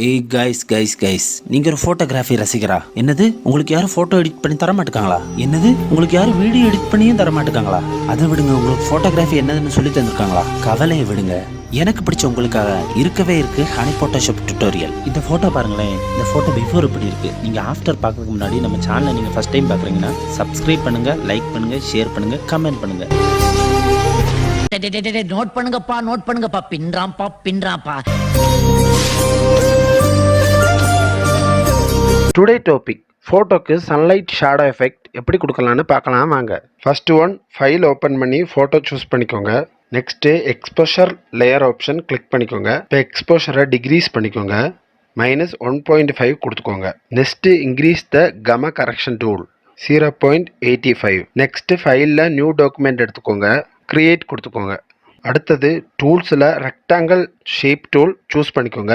ஏய் கைஸ் நீங்க ஒரு போட்டோகிராஃபி ரசிகரா? என்னது, உங்களுக்கு யாரும் போட்டோ எடிட் பண்ணி தர மாட்டாங்களா? என்னது, உங்களுக்கு யாரும் வீடியோ எடிட் பண்ணியும் தர மாட்டாங்களா? அதை விடுங்க, உங்களுக்கு போட்டோகிராஃபி என்னதுன்னு சொல்லி தந்திருக்காங்களா? கவலையை விடுங்க, எனக்கு பிடிச்ச உங்களுக்காக இருக்கவே இருக்கு ஹனி போட்டோஷாப் டியூட்டோரியல். இந்த போட்டோ பாருங்களேன், இந்த போட்டோ பிஃபோர் இப்படி இருக்கு. நீங்க ஆஃப்டர் பார்க்கறதுக்கு முன்னாடி நம்ம சேனலை நீங்க ஃபர்ஸ்ட் டைம் பார்க்குறீங்கன்னா சப்ஸ்கிரைப் பண்ணுங்க, லைக் பண்ணுங்க, ஷேர் பண்ணுங்க, கமெண்ட் பண்ணுங்க. நோட் பண்ணுங்கப்பா, பின்றாம்பா. டுடே டாபிக் ஃபோட்டோக்கு சன்லைட் ஷேடோ எஃபெக்ட் எப்படி கொடுக்கலான்னு பார்க்கலாம் வாங்க. ஃபர்ஸ்ட் ஒன், ஃபைல் ஓப்பன் பண்ணி ஃபோட்டோ சூஸ் பண்ணிக்கோங்க. Next exposure layer option click பண்ணிக்கோங்க. இப்போ எக்ஸ்போஷரை டிக்ரீஸ் பண்ணிக்கோங்க, -1.5 கொடுத்துக்கோங்க. நெக்ஸ்ட்டு இன்க்ரீஸ் த கம கரெக்ஷன் டூல் 0.85. நெக்ஸ்ட்டு ஃபைலில் நியூ டாக்குமெண்ட் எடுத்துக்கோங்க, கிரியேட் கொடுத்துக்கோங்க. அடுத்தது டூல்ஸில் ரெக்டாங்கிள் ஷேப் டூல் சூஸ் பண்ணிக்கோங்க.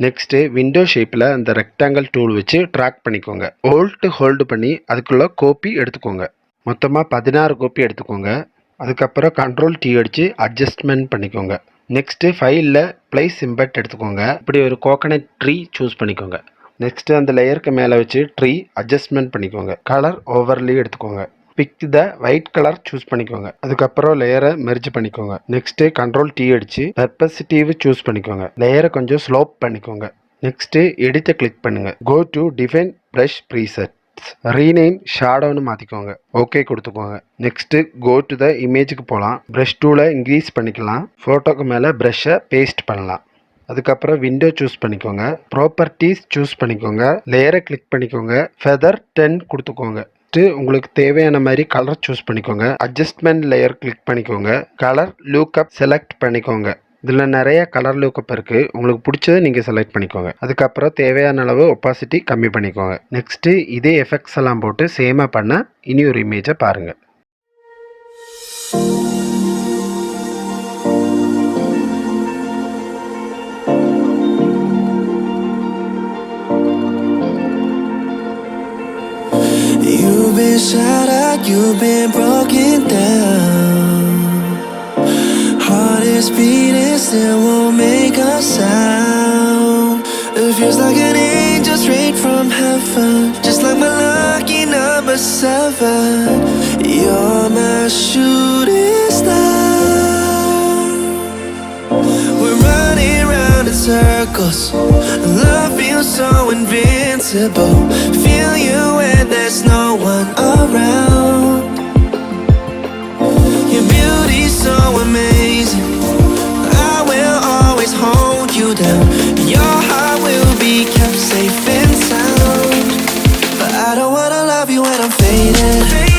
நெக்ஸ்ட்டு விண்டோ ஷேப்பில் அந்த ரெக்டாங்கிள் டூல் வச்சு ட்ராக் பண்ணிக்கோங்க. ஹோல்டு பண்ணி அதுக்குள்ளே கோப்பி எடுத்துக்கோங்க. மொத்தமாக 16 கோப்பி எடுத்துக்கோங்க. அதுக்கப்புறம் Ctrl+T அடித்து அட்ஜஸ்ட்மெண்ட் பண்ணிக்கோங்க. நெக்ஸ்ட்டு ஃபைலில் ப்ளேஸ் இம்பெட் எடுத்துக்கோங்க. இப்படி ஒரு கோகனட் ட்ரீ சூஸ் பண்ணிக்கோங்க. நெக்ஸ்ட்டு அந்த லேயருக்கு மேலே வச்சு ட்ரீ அட்ஜஸ்ட்மெண்ட் பண்ணிக்கோங்க. கலர் ஓவர்லி எடுத்துக்கோங்க. Pick the white colour choose பண்ணிக்கோங்க. அதுக்கப்புறம் லேயரை மெர்ஜ் பண்ணிக்கோங்க. நெக்ஸ்ட்டு Ctrl+T அடித்து பெர்ஸ்பெக்டிவ் சூஸ் பண்ணிக்கோங்க. லேயரை கொஞ்சம் ஸ்லோப் பண்ணிக்கோங்க. நெக்ஸ்ட்டு எடிட்டை கிளிக் பண்ணுங்க. Go to define brush presets, rename ஷேடோன்னு மாற்றிக்கோங்க. ஓகே கொடுத்துக்கோங்க. நெக்ஸ்ட்டு கோ டு த இமேஜுக்கு போகலாம். ப்ரஷ் டூலை இன்க்ரீஸ் பண்ணிக்கலாம். ஃபோட்டோக்கு மேலே ப்ரஷ்ஷை பேஸ்ட் பண்ணலாம். அதுக்கப்புறம் விண்டோ சூஸ் பண்ணிக்கோங்க. ப்ராப்பர்ட்டிஸ் சூஸ் பண்ணிக்கோங்க. லேயரை கிளிக் பண்ணிக்கோங்க. ஃபெதர் 10 கொடுத்துக்கோங்க. உங்களுக்கு தேவையான மாதிரி கலர் சூஸ் பண்ணிக்கோங்க. அட்ஜஸ்ட்மெண்ட் லேயர் கிளிக் பண்ணிக்கோங்க. கலர் லூக்கப் செலக்ட் பண்ணிக்கோங்க. இதில் நிறைய கலர் லூக்கப் இருக்குது, உங்களுக்கு பிடிச்சதை நீங்கள் செலக்ட் பண்ணிக்கோங்க. அதுக்கப்புறம் தேவையான அளவு ஒப்பாசிட்டி கம்மி பண்ணிக்கோங்க. நெக்ஸ்ட்டு இதே எஃபெக்ட்ஸ் எல்லாம் போட்டு சேமாக பண்ண இனி ஒரு இமேஜை பாருங்கள். You've been shattered, you've been broken down. Heart is beating, still won't make a sound. It feels like an angel straight from heaven, just like my lucky number 7. You're my shooting star. We're running round in circles, love feels so invincible. Feel you when there's no one around. Your beauty's so amazing, I will always hold you down. Your heart will be kept safe and sound. But I don't wanna love you when I'm faded.